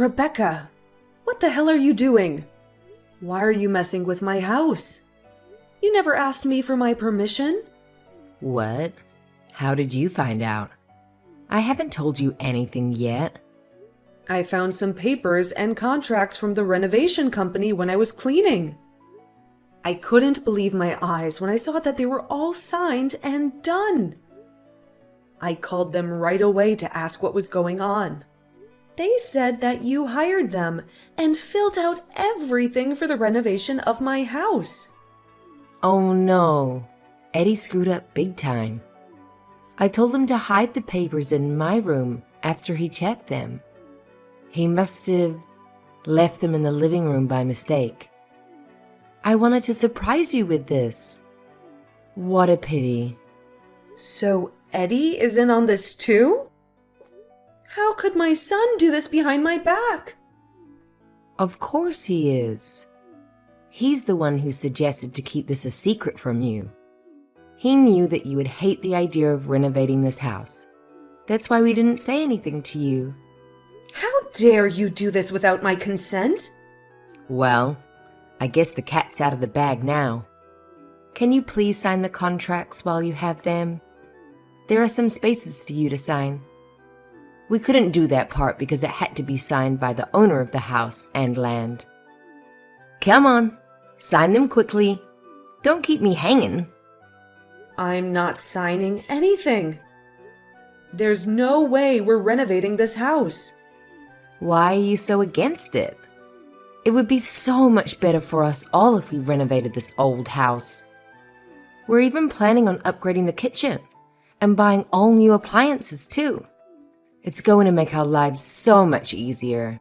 Rebecca, what the hell are you doing? Why are you messing with my house? You never asked me for my permission? What? How did you find out? I haven't told you anything yet. I found some papers and contracts from the renovation company when I was cleaning. I couldn't believe my eyes when I saw that they were all signed and done. I called them right away to ask what was going on. They said that you hired them and filled out everything for the renovation of my house. Oh no, Eddie screwed up big time. I told him to hide the papers in my room after he checked them. He must have left them in the living room by mistake. I wanted to surprise you with this. What a pity. So Eddie is in on this too? How could my son do this behind my back? Of course he is. He's the one who suggested to keep this a secret from you. He knew that you would hate the idea of renovating this house. That's why we didn't say anything to you. How dare you do this without my consent? Well, I guess the cat's out of the bag now. Can you please sign the contracts while you have them? There are some spaces for you to sign. We couldn't do that part because it had to be signed by the owner of the house and land. Come on, sign them quickly. Don't keep me hanging. I'm not signing anything. There's no way we're renovating this house. Why are you so against it? It would be so much better for us all if we renovated this old house. We're even planning on upgrading the kitchen and buying all new appliances too. It's going to make our lives so much easier.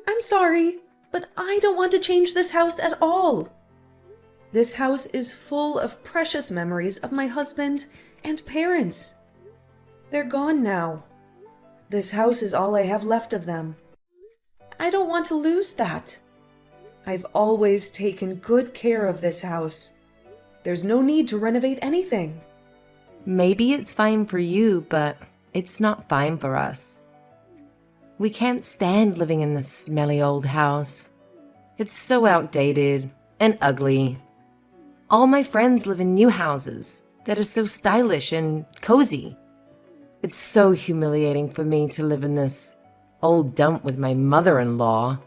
I'm sorry, but I don't want to change this house at all. This house is full of precious memories of my husband and parents. They're gone now. This house is all I have left of them. I don't want to lose that. I've always taken good care of this house. There's no need to renovate anything. Maybe it's fine for you, but it's not fine for us. We can't stand living in this smelly old house. It's so outdated and ugly. All my friends live in new houses that are so stylish and cozy. It's so humiliating for me to live in this old dump with my mother-in-law.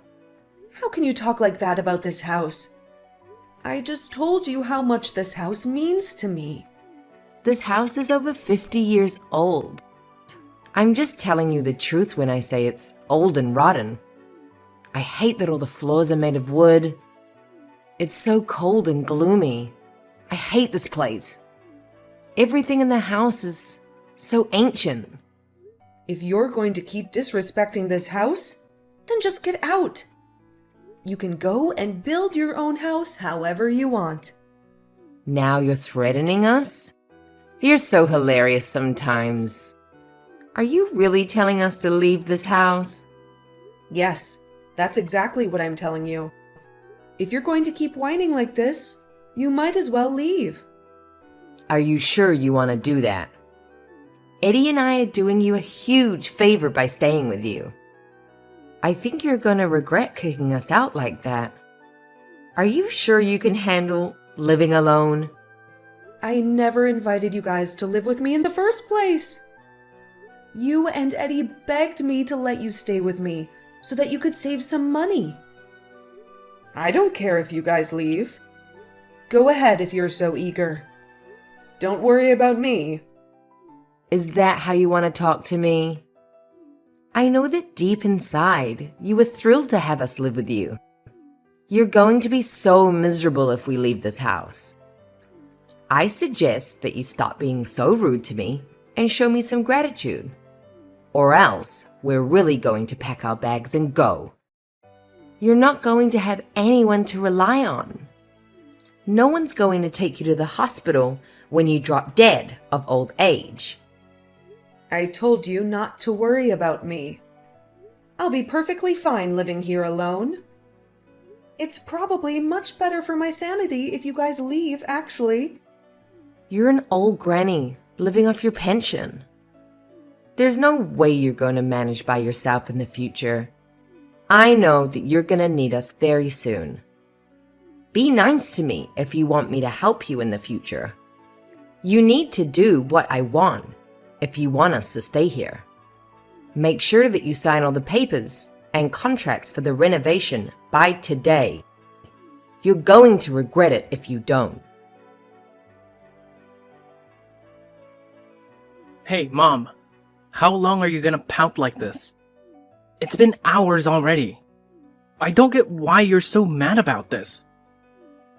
How can you talk like that about this house? I just told you how much this house means to me. This house is over 50 years old. I'm just telling you the truth when I say it's old and rotten. I hate that all the floors are made of wood. It's so cold and gloomy. I hate this place. Everything in the house is so ancient. If you're going to keep disrespecting this house, then just get out. You can go and build your own house however you want. Now you're threatening us? You're so hilarious sometimes. Are you really telling us to leave this house? Yes, that's exactly what I'm telling you. If you're going to keep whining like this, you might as well leave. Are you sure you want to do that? Eddie and I are doing you a huge favor by staying with you. I think you're going to regret kicking us out like that. Are you sure you can handle living alone? I never invited you guys to live with me in the first place. You and Eddie begged me to let you stay with me so that you could save some money. I don't care if you guys leave. Go ahead if you're so eager. Don't worry about me. Is that how you want to talk to me? I know that deep inside, you were thrilled to have us live with you. You're going to be so miserable if we leave this house. I suggest that you stop being so rude to me and show me some gratitude. Or else, we're really going to pack our bags and go. You're not going to have anyone to rely on. No one's going to take you to the hospital when you drop dead of old age. I told you not to worry about me. I'll be perfectly fine living here alone. It's probably much better for my sanity if you guys leave, actually. You're an old granny living off your pension. There's no way you're going to manage by yourself in the future. I know that you're gonna need us very soon. Be nice to me if you want me to help you in the future. You need to do what I want if you want us to stay here. Make sure that you sign all the papers and contracts for the renovation by today. You're going to regret it if you don't. Hey, Mom. How long are you gonna pout like this? It's been hours already. I don't get why you're so mad about this.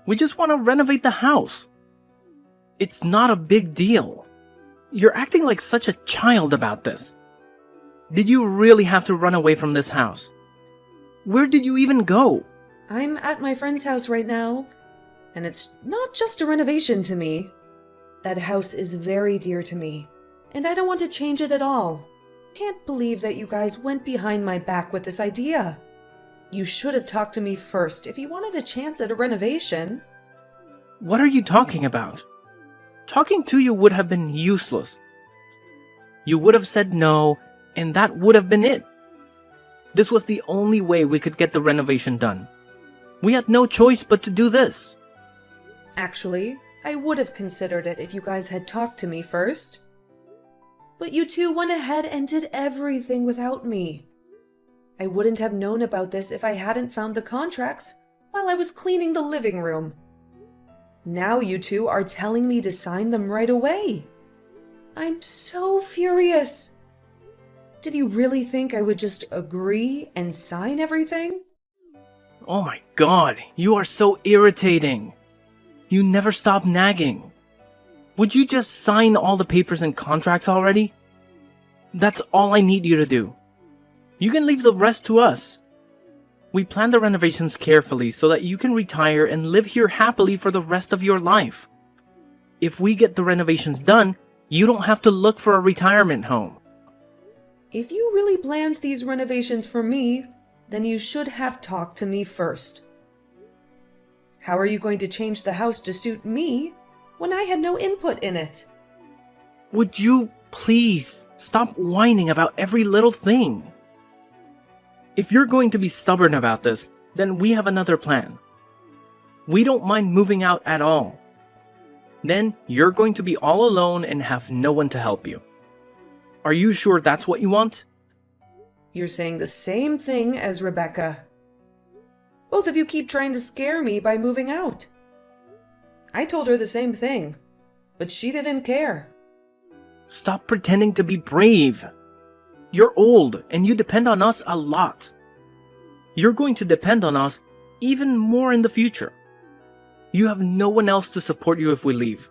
We just want to renovate the house. It's not a big deal. You're acting like such a child about this. Did you really have to run away from this house? Where did you even go? I'm at my friend's house right now, and it's not just a renovation to me. That house is very dear to me, and I don't want to change it at all. Can't believe that you guys went behind my back with this idea. You should have talked to me first if you wanted a chance at a renovation. What are you talking about? Talking to you would have been useless. You would have said no, and that would have been it. This was the only way we could get the renovation done. We had no choice but to do this. Actually, I would have considered it if you guys had talked to me first. But you two went ahead and did everything without me. I wouldn't have known about this if I hadn't found the contracts while I was cleaning the living room. Now you two are telling me to sign them right away. I'm so furious. Did you really think I would just agree and sign everything? Oh my god, you are so irritating. You never stop nagging. Would you just sign all the papers and contracts already? That's all I need you to do. You can leave the rest to us. We planned the renovations carefully so that you can retire and live here happily for the rest of your life. If we get the renovations done, you don't have to look for a retirement home. If you really planned these renovations for me, then you should have talked to me first. How are you going to change the house to suit me when I had no input in it? Would you please stop whining about every little thing? If you're going to be stubborn about this, then we have another plan. We don't mind moving out at all. Then you're going to be all alone and have no one to help you. Are you sure that's what you want? You're saying the same thing as Rebecca. Both of you keep trying to scare me by moving out. I told her the same thing, but she didn't care. Stop pretending to be brave. You're old and you depend on us a lot. You're going to depend on us even more in the future. You have no one else to support you if we leave.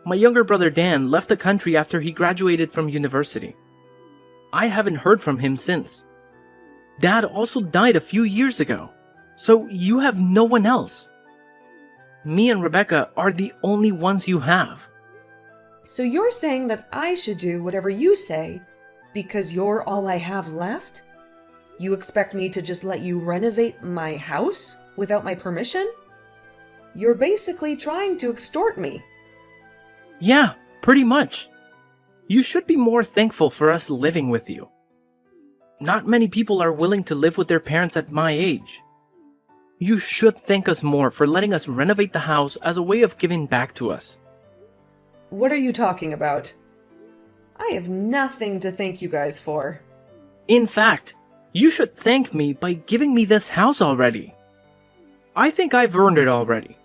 My younger brother Dan left the country after he graduated from university. I haven't heard from him since. Dad also died a few years ago, so you have no one else. Me and Rebecca are the only ones you have. So you're saying that I should do whatever you say because you're all I have left? You expect me to just let you renovate my house without my permission? You're basically trying to extort me. Yeah, pretty much. You should be more thankful for us living with you. Not many people are willing to live with their parents at my age. You should thank us more for letting us renovate the house as a way of giving back to us. What are you talking about? I have nothing to thank you guys for. In fact, you should thank me by giving me this house already. I think I've earned it already.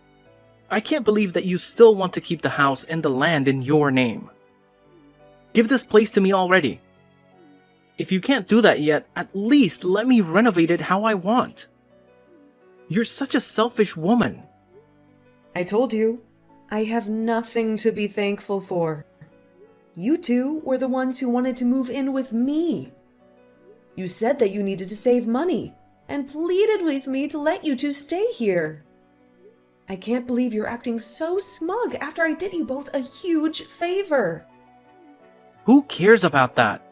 I can't believe that you still want to keep the house and the land in your name. Give this place to me already. If you can't do that yet, at least let me renovate it how I want. You're such a selfish woman. I told you, I have nothing to be thankful for. You two were the ones who wanted to move in with me. You said that you needed to save money and pleaded with me to let you two stay here. I can't believe you're acting so smug after I did you both a huge favor. Who cares about that?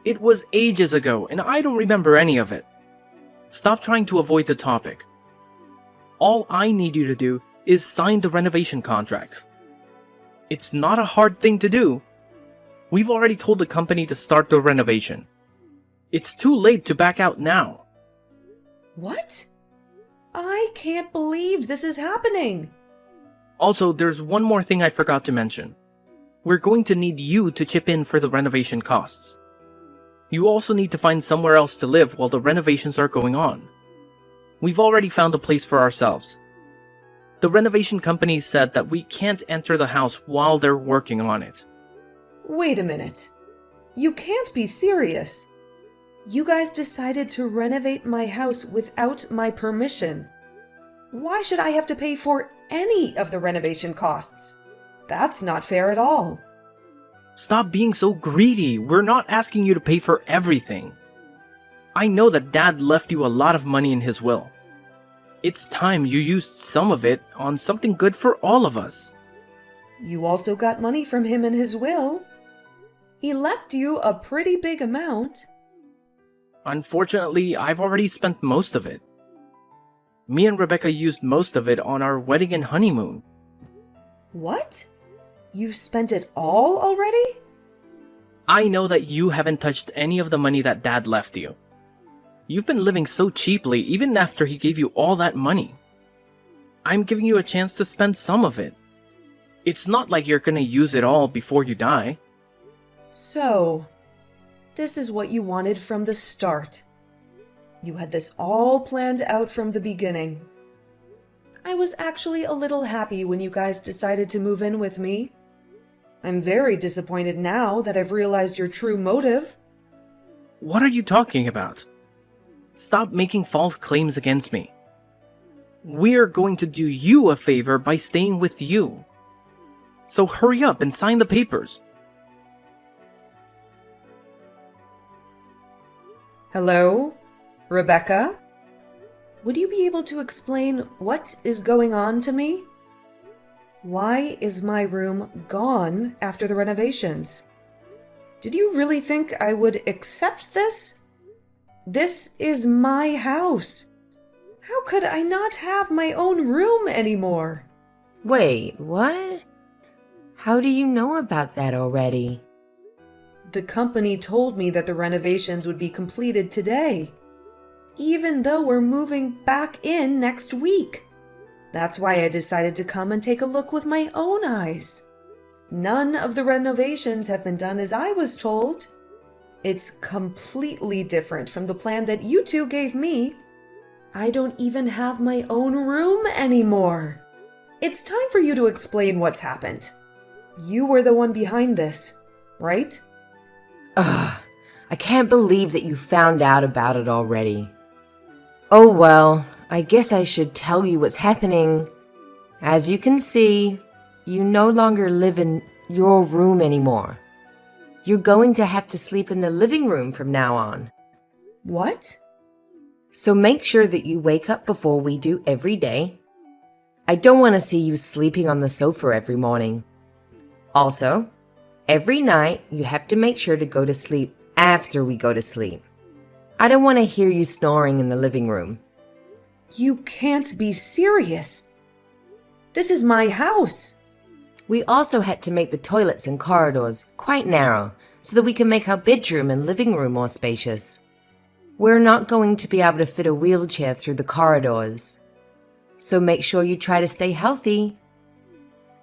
It was ages ago and I don't remember any of it. Stop trying to avoid the topic. All I need you to do is sign the renovation contracts. It's not a hard thing to do. We've already told the company to start the renovation. It's too late to back out now. What? I can't believe this is happening. Also, there's one more thing I forgot to mention. We're going to need you to chip in for the renovation costs. You also need to find somewhere else to live while the renovations are going on. We've already found a place for ourselves. The renovation company said that we can't enter the house while they're working on it. Wait a minute. You can't be serious. You guys decided to renovate my house without my permission. Why should I have to pay for any of the renovation costs? That's not fair at all. Stop being so greedy. We're not asking you to pay for everything. I know that Dad left you a lot of money in his will. It's time you used some of it on something good for all of us. You also got money from him in his will. He left you a pretty big amount. Unfortunately, I've already spent most of it. Me and Rebecca used most of it on our wedding and honeymoon. What? You've spent it all already? I know that you haven't touched any of the money that Dad left you. You've been living so cheaply even after he gave you all that money. I'm giving you a chance to spend some of it. It's not like you're gonna use it all before you die. So, this is what you wanted from the start. You had this all planned out from the beginning. I was actually a little happy when you guys decided to move in with me. I'm very disappointed now that I've realized your true motive. What are you talking about? Stop making false claims against me. We're going to do you a favor by staying with you. So hurry up and sign the papers. Hello? Rebecca? Would you be able to explain what is going on to me? Why is my room gone after the renovations? Did you really think I would accept this? This is my house. How could I not have my own room anymore? Wait, what? How do you know about that already? The company told me that the renovations would be completed today, even though we're moving back in next week. That's why I decided to come and take a look with my own eyes. None of the renovations have been done as I was told. It's completely different from the plan that you two gave me. I don't even have my own room anymore. It's time for you to explain what's happened. You were the one behind this, right? Ugh, I can't believe that you found out about it already. Oh well, I guess I should tell you what's happening. As you can see, you no longer live in your room anymore. You're going to have to sleep in the living room from now on. What? So make sure that you wake up before we do every day. I don't want to see you sleeping on the sofa every morning. Also, every night you have to make sure to go to sleep after we go to sleep. I don't want to hear you snoring in the living room. You can't be serious. This is my house. We also had to make the toilets and corridors quite narrow so that we can make our bedroom and living room more spacious. We're not going to be able to fit a wheelchair through the corridors. So make sure you try to stay healthy.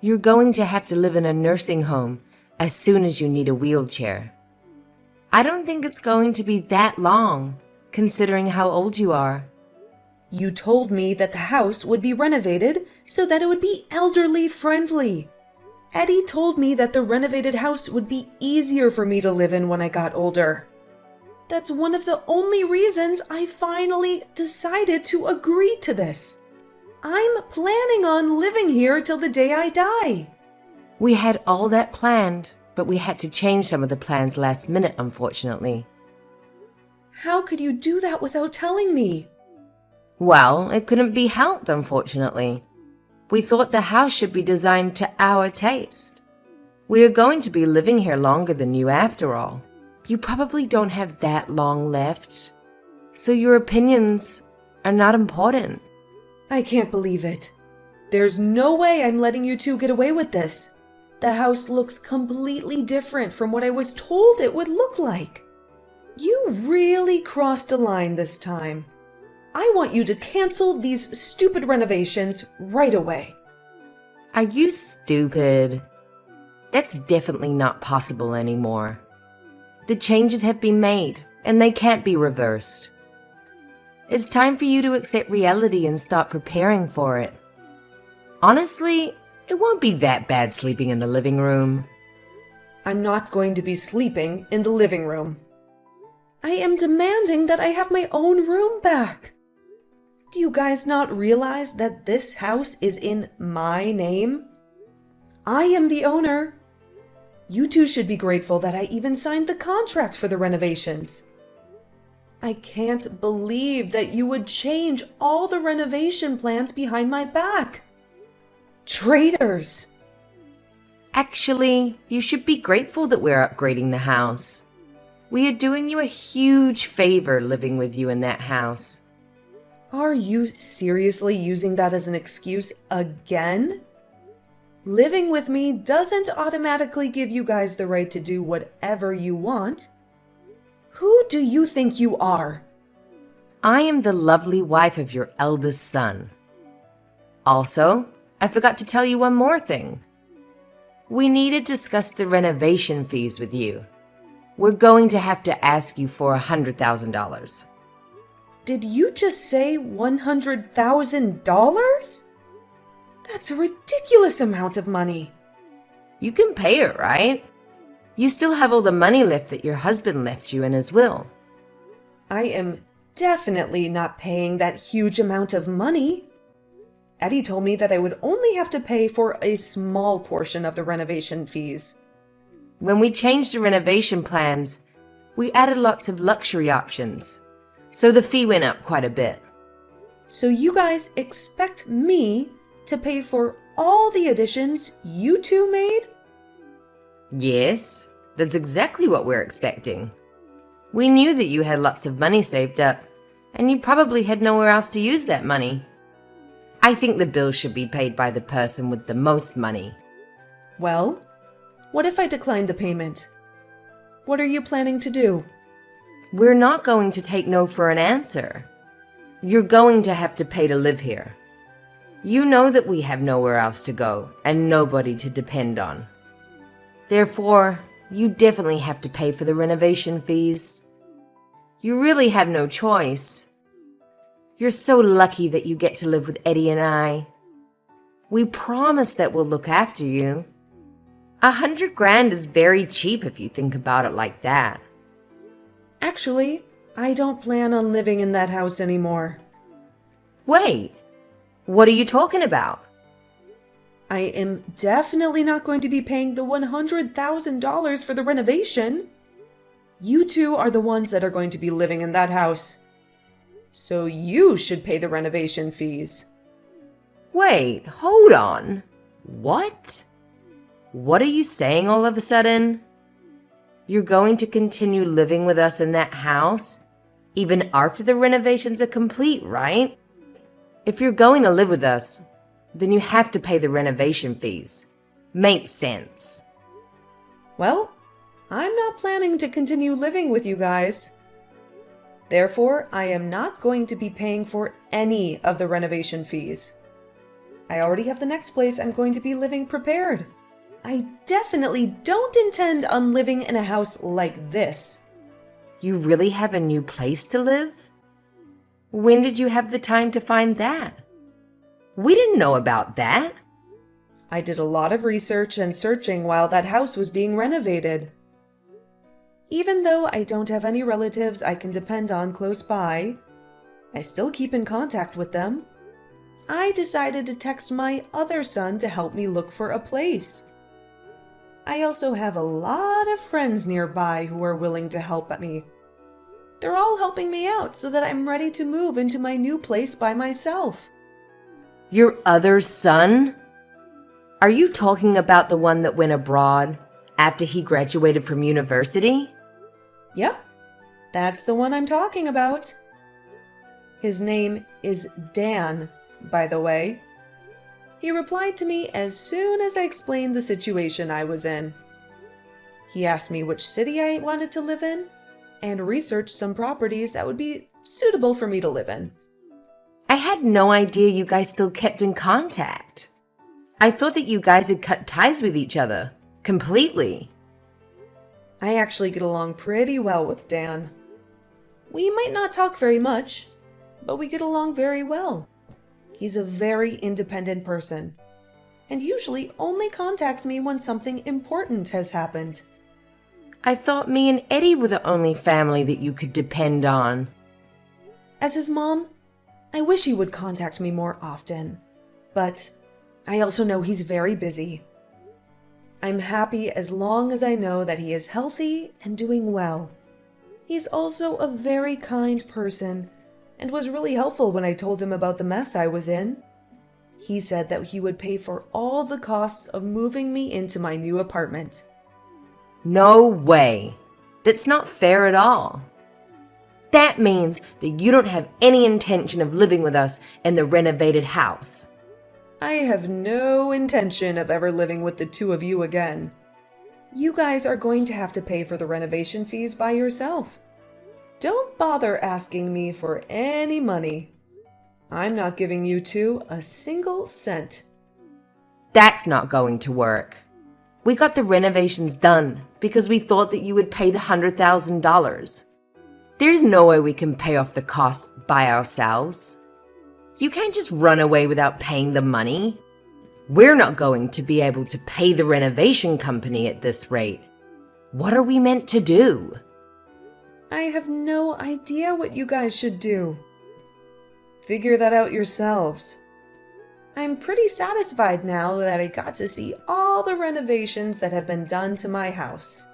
You're going to have to live in a nursing home as soon as you need a wheelchair. I don't think it's going to be that long, considering how old you are. You told me that the house would be renovated so that it would be elderly friendly. Eddie told me that the renovated house would be easier for me to live in when I got older. That's one of the only reasons I finally decided to agree to this. I'm planning on living here till the day I die. We had all that planned, but we had to change some of the plans last minute, unfortunately. How could you do that without telling me? Well, it couldn't be helped, unfortunately. We thought the house should be designed to our taste. We are going to be living here longer than you after all. You probably don't have that long left, so your opinions are not important. I can't believe it. There's no way I'm letting you two get away with this. The house looks completely different from what I was told it would look like. You really crossed a line this time. I want you to cancel these stupid renovations right away. Are you stupid? That's definitely not possible anymore. The changes have been made, and they can't be reversed. It's time for you to accept reality and start preparing for it. Honestly, it won't be that bad sleeping in the living room. I'm not going to be sleeping in the living room. I am demanding that I have my own room back. Do you guys not realize that this house is in my name? I am the owner. You two should be grateful that I even signed the contract for the renovations. I can't believe that you would change all the renovation plans behind my back. Traitors! Actually, you should be grateful that we're upgrading the house. We are doing you a huge favor living with you in that house. Are you seriously using that as an excuse again? Living with me doesn't automatically give you guys the right to do whatever you want. Who do you think you are? I am the lovely wife of your eldest son. Also, I forgot to tell you one more thing. We need to discuss the renovation fees with you. We're going to have to ask you for $100,000. Did you just say $100,000? That's a ridiculous amount of money. You can pay it, right? You still have all the money left that your husband left you in his will. I am definitely not paying that huge amount of money. Eddie told me that I would only have to pay for a small portion of the renovation fees. When we changed the renovation plans, we added lots of luxury options, so the fee went up quite a bit. So you guys expect me to pay for all the additions you two made? Yes, that's exactly what we're expecting. We knew that you had lots of money saved up, and you probably had nowhere else to use that money. I think the bill should be paid by the person with the most money. Well, what if I decline the payment? What are you planning to do? We're not going to take no for an answer. You're going to have to pay to live here. You know that we have nowhere else to go and nobody to depend on. Therefore, you definitely have to pay for the renovation fees. You really have no choice. You're so lucky that you get to live with Eddie and I. We promise that we'll look after you. $100,000 is very cheap if you think about it like that. Actually, I don't plan on living in that house anymore. Wait, what are you talking about? I am definitely not going to be paying the $100,000 for the renovation. You two are the ones that are going to be living in that house. So you should pay the renovation fees. Wait, hold on. What? What are you saying all of a sudden? You're going to continue living with us in that house, even after the renovations are complete, right? If you're going to live with us, then you have to pay the renovation fees. Makes sense. Well, I'm not planning to continue living with you guys. Therefore, I am not going to be paying for any of the renovation fees. I already have the next place I'm going to be living prepared. I definitely don't intend on living in a house like this. You really have a new place to live? When did you have the time to find that? We didn't know about that. I did a lot of research and searching while that house was being renovated. Even though I don't have any relatives I can depend on close by, I still keep in contact with them. I decided to text my other son to help me look for a place. I also have a lot of friends nearby who are willing to help me. They're all helping me out so that I'm ready to move into my new place by myself. Your other son? Are you talking about the one that went abroad after he graduated from university? Yep, that's the one I'm talking about. His name is Dan, by the way. He replied to me as soon as I explained the situation I was in. He asked me which city I wanted to live in and researched some properties that would be suitable for me to live in. I had no idea you guys still kept in contact. I thought that you guys had cut ties with each other. Completely. I actually get along pretty well with Dan. We might not talk very much, but we get along very well. He's a very independent person, and usually only contacts me when something important has happened. I thought me and Eddie were the only family that you could depend on. As his mom, I wish he would contact me more often, but I also know he's very busy. I'm happy as long as I know that he is healthy and doing well. He's also a very kind person and was really helpful when I told him about the mess I was in. He said that he would pay for all the costs of moving me into my new apartment. No way. That's not fair at all. That means that you don't have any intention of living with us in the renovated house. I have no intention of ever living with the two of you again. You guys are going to have to pay for the renovation fees by yourself. Don't bother asking me for any money. I'm not giving you two a single cent. That's not going to work. We got the renovations done because we thought that you would pay the $100,000. There's no way we can pay off the costs by ourselves. You can't just run away without paying the money. We're not going to be able to pay the renovation company at this rate. What are we meant to do? I have no idea what you guys should do. Figure that out yourselves. I'm pretty satisfied now that I got to see all the renovations that have been done to my house.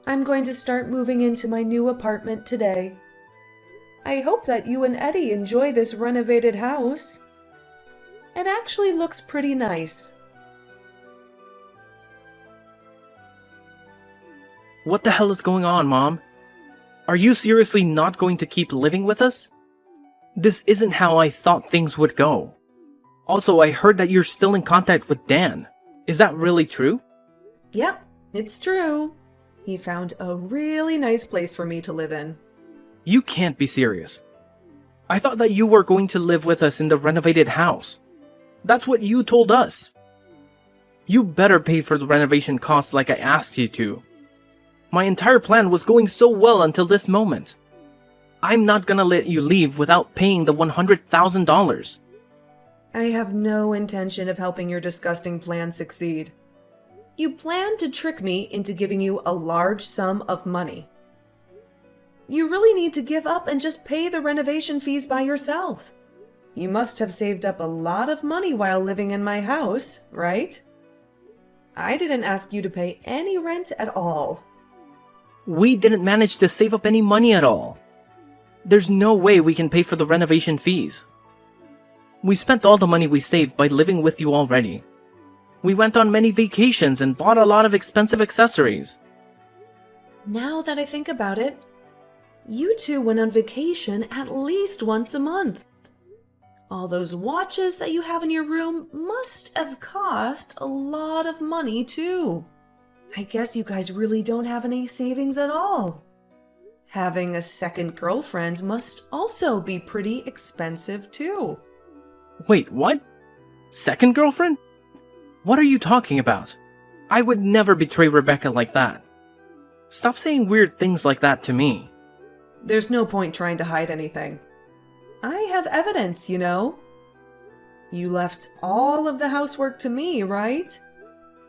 I'm going to start moving into my new apartment today. I hope that you and Eddie enjoy this renovated house. It actually looks pretty nice. What the hell is going on, Mom? Are you seriously not going to keep living with us? This isn't how I thought things would go. Also, I heard that you're still in contact with Dan. Is that really true? Yep, it's true. He found a really nice place for me to live in. You can't be serious. I thought that you were going to live with us in the renovated house. That's what you told us. You better pay for the renovation costs like I asked you to. My entire plan was going so well until this moment. I'm not gonna let you leave without paying the $100,000. I have no intention of helping your disgusting plan succeed. You plan to trick me into giving you a large sum of money. You really need to give up and just pay the renovation fees by yourself. You must have saved up a lot of money while living in my house, right? I didn't ask you to pay any rent at all. We didn't manage to save up any money at all. There's no way we can pay for the renovation fees. We spent all the money we saved by living with you already. We went on many vacations and bought a lot of expensive accessories. Now that I think about it, you two went on vacation at least once a month. All those watches that you have in your room must have cost a lot of money too. I guess you guys really don't have any savings at all. Having a second girlfriend must also be pretty expensive too. Wait, what? Second girlfriend? What are you talking about? I would never betray Rebecca like that. Stop saying weird things like that to me. There's no point trying to hide anything. I have evidence, you know. You left all of the housework to me, right?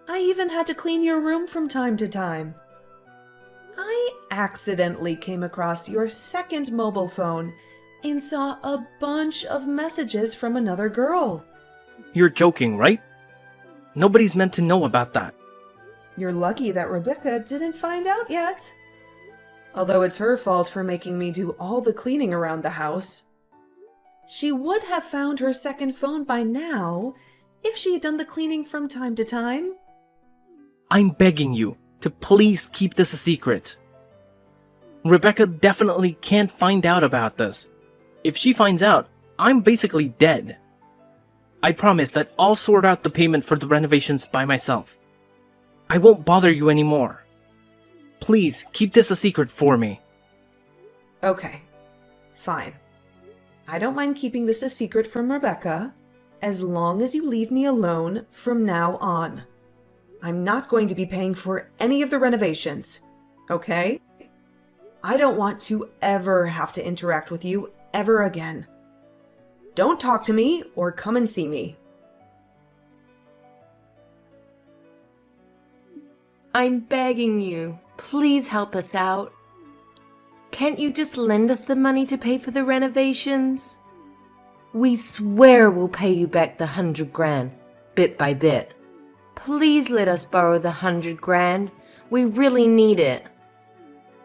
I even had to clean your room from time to time. I accidentally came across your second mobile phone and saw a bunch of messages from another girl. You're joking, right? Nobody's meant to know about that. You're lucky that Rebecca didn't find out yet. Although it's her fault for making me do all the cleaning around the house. She would have found her second phone by now if she had done the cleaning from time to time. I'm begging you to please keep this a secret. Rebecca definitely can't find out about this. If she finds out, I'm basically dead. I promise that I'll sort out the payment for the renovations by myself. I won't bother you anymore. Please keep this a secret for me. Okay, fine. I don't mind keeping this a secret from Rebecca, as long as you leave me alone from now on. I'm not going to be paying for any of the renovations, okay? I don't want to ever have to interact with you ever again. Don't talk to me or come and see me. I'm begging you, please help us out. Can't you just lend us the money to pay for the renovations? We swear we'll pay you back the 100 grand, bit by bit. Please let us borrow the 100 grand. We really need it.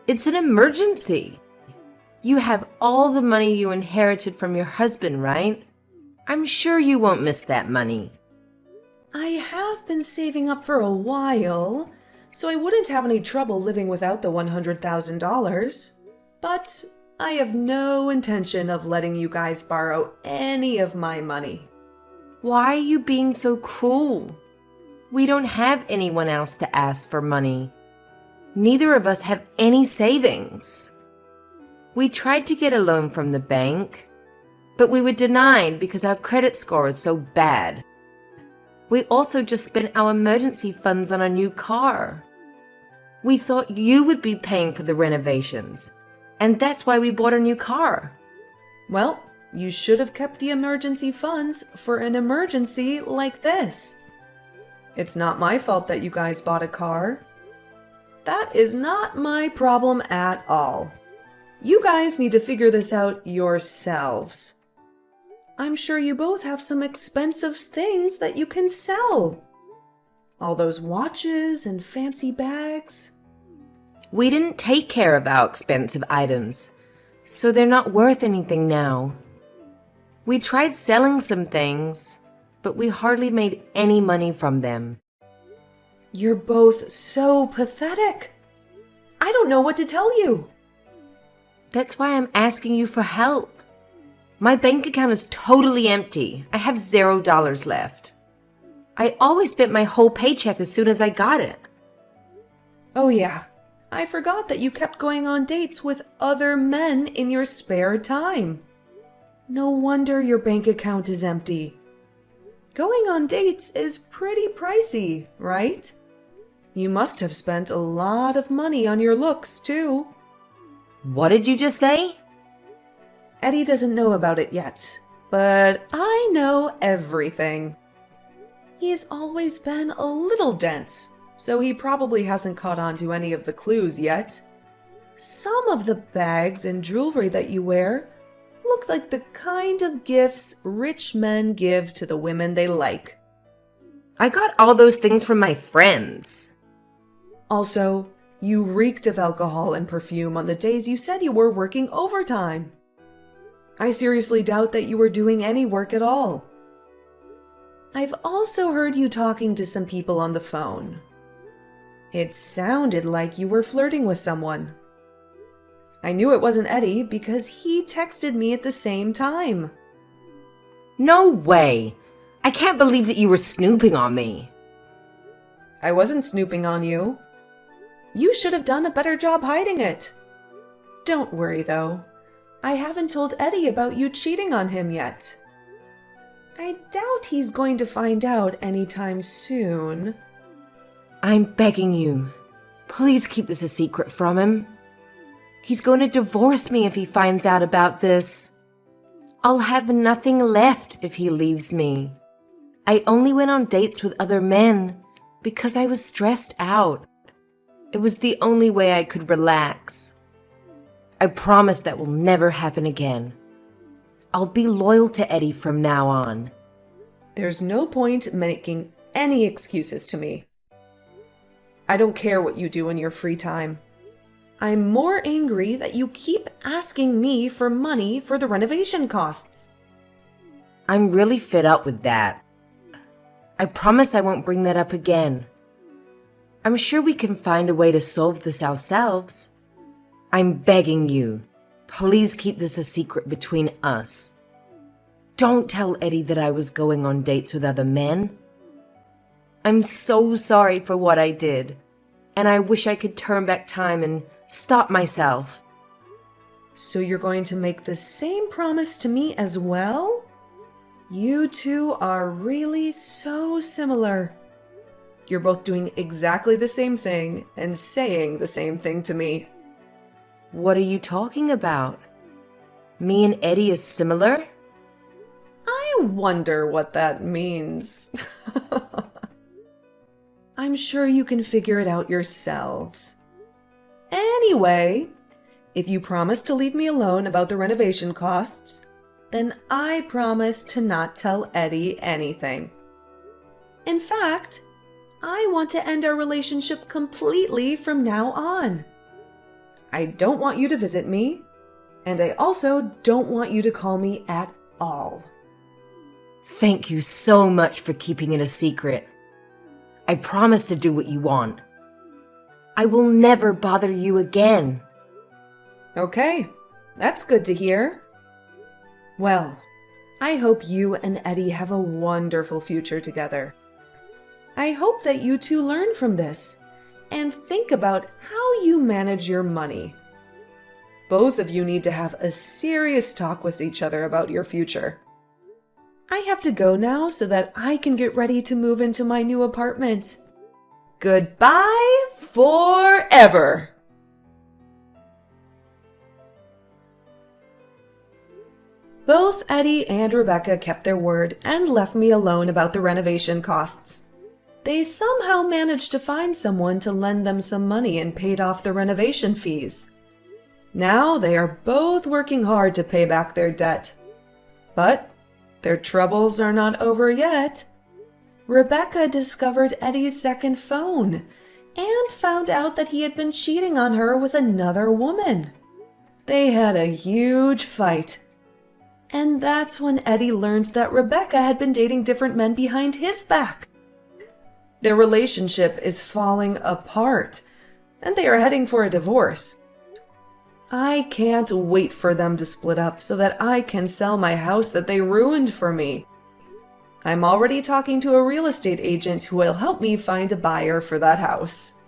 It's an emergency. You have all the money you inherited from your husband, right? I'm sure you won't miss that money. I have been saving up for a while, so I wouldn't have any trouble living without the $100,000. But I have no intention of letting you guys borrow any of my money. Why are you being so cruel? We don't have anyone else to ask for money. Neither of us have any savings. We tried to get a loan from the bank, but we were denied because our credit score is so bad. We also just spent our emergency funds on a new car. We thought you would be paying for the renovations, and that's why we bought a new car. Well, you should have kept the emergency funds for an emergency like this. It's not my fault that you guys bought a car. That is not my problem at all. You guys need to figure this out yourselves. I'm sure you both have some expensive things that you can sell. All those watches and fancy bags. We didn't take care of our expensive items, so they're not worth anything now. We tried selling some things, but we hardly made any money from them. You're both so pathetic. I don't know what to tell you. That's why I'm asking you for help. My bank account is totally empty. I have $0 left. I always spent my whole paycheck as soon as I got it. Oh yeah, I forgot that you kept going on dates with other men in your spare time. No wonder your bank account is empty. Going on dates is pretty pricey, right? You must have spent a lot of money on your looks, too. What did you just say? Eddie doesn't know about it yet, but I know everything. He's always been a little dense, so he probably hasn't caught on to any of the clues yet. Some of the bags and jewelry that you wear look like the kind of gifts rich men give to the women they like. I got all those things from my friends. Also, you reeked of alcohol and perfume on the days you said you were working overtime. I seriously doubt that you were doing any work at all. I've also heard you talking to some people on the phone. It sounded like you were flirting with someone. I knew it wasn't Eddie because he texted me at the same time. No way! I can't believe that you were snooping on me. I wasn't snooping on you. You should have done a better job hiding it. Don't worry, though. I haven't told Eddie about you cheating on him yet. I doubt he's going to find out anytime soon. I'm begging you. Please keep this a secret from him. He's going to divorce me if he finds out about this. I'll have nothing left if he leaves me. I only went on dates with other men because I was stressed out. It was the only way I could relax. I promise that will never happen again. I'll be loyal to Eddie from now on. There's no point making any excuses to me. I don't care what you do in your free time. I'm more angry that you keep asking me for money for the renovation costs. I'm really fed up with that. I promise I won't bring that up again. I'm sure we can find a way to solve this ourselves. I'm begging you, please keep this a secret between us. Don't tell Eddie that I was going on dates with other men. I'm so sorry for what I did, and I wish I could turn back time and stop myself. So you're going to make the same promise to me as well? You two are really so similar. You're both doing exactly the same thing and saying the same thing to me. What are you talking about? Me and Eddie is similar? I wonder what that means. I'm sure you can figure it out yourselves. Anyway, if you promise to leave me alone about the renovation costs, then I promise to not tell Eddie anything. In fact, I want to end our relationship completely from now on. I don't want you to visit me, and I also don't want you to call me at all. Thank you so much for keeping it a secret. I promise to do what you want. I will never bother you again. Okay, that's good to hear. Well, I hope you and Eddie have a wonderful future together. I hope that you two learn from this and think about how you manage your money. Both of you need to have a serious talk with each other about your future. I have to go now so that I can get ready to move into my new apartment. Goodbye forever! Both Eddie and Rebecca kept their word and left me alone about the renovation costs. They somehow managed to find someone to lend them some money and paid off the renovation fees. Now they are both working hard to pay back their debt. But their troubles are not over yet. Rebecca discovered Eddie's second phone and found out that he had been cheating on her with another woman. They had a huge fight. And that's when Eddie learned that Rebecca had been dating different men behind his back. Their relationship is falling apart, and they are heading for a divorce. I can't wait for them to split up so that I can sell my house that they ruined for me. I'm already talking to a real estate agent who will help me find a buyer for that house.